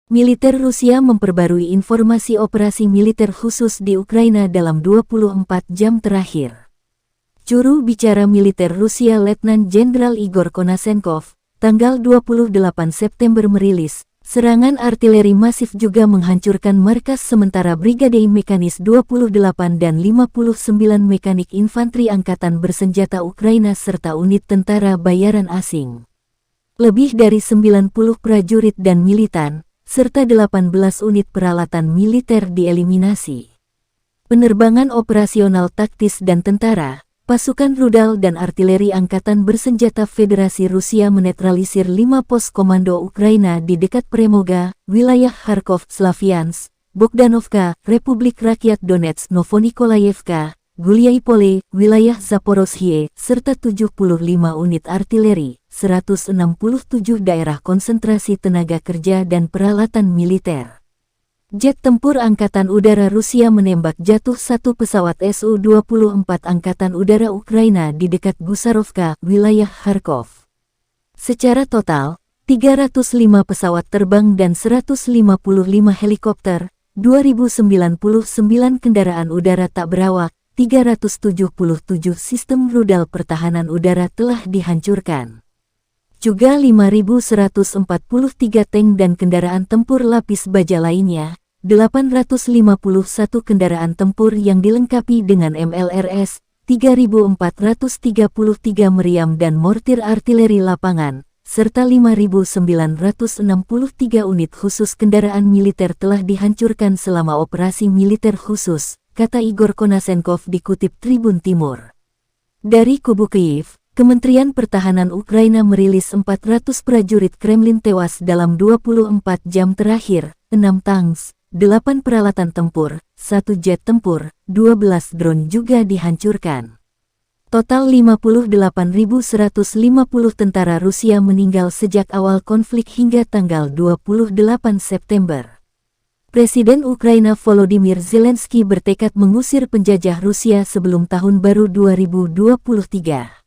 Militer Rusia memperbarui informasi operasi militer khusus di Ukraina dalam 24 jam terakhir. Juru bicara militer Rusia Letnan Jenderal Igor Konashenkov, tanggal 28 September merilis, serangan artileri masif juga menghancurkan markas sementara Brigade Mekanis 28 dan 59 Mekanik Infanteri Angkatan Bersenjata Ukraina serta unit tentara bayaran asing. Lebih dari 90 prajurit dan militan, serta 18 unit peralatan militer dieliminasi. Penerbangan operasional taktis dan tentara, pasukan rudal dan artileri Angkatan Bersenjata Federasi Rusia menetralisir 5 pos komando Ukraina di dekat Premoga, wilayah Kharkov, Slaviansk, Bogdanovka, Republik Rakyat Donetsk, Novonikolayevka, Guliaipole, wilayah Zaporozhye, serta 75 unit artileri, 167 daerah konsentrasi tenaga kerja dan peralatan militer. Jet tempur Angkatan Udara Rusia menembak jatuh satu pesawat Su-24 Angkatan Udara Ukraina di dekat Gusarovka, wilayah Kharkov. Secara total, 305 pesawat terbang dan 155 helikopter, 2099 kendaraan udara tak berawak, 377 sistem rudal pertahanan udara telah dihancurkan. Juga 5.143 tank dan kendaraan tempur lapis baja lainnya, 851 kendaraan tempur yang dilengkapi dengan MLRS, 3.433 meriam dan mortir artileri lapangan, serta 5.963 unit khusus kendaraan militer telah dihancurkan selama operasi militer khusus, kata Igor Konashenkov dikutip Tribun Timur. Dari kubu Kyiv, Kementerian Pertahanan Ukraina merilis 400 prajurit Kremlin tewas dalam 24 jam terakhir, 6 tanks, 8 peralatan tempur, 1 jet tempur, 12 drone juga dihancurkan. Total 58.150 tentara Rusia meninggal sejak awal konflik hingga tanggal 28 September. Presiden Ukraina Volodymyr Zelensky bertekad mengusir penjajah Rusia sebelum tahun baru 2023.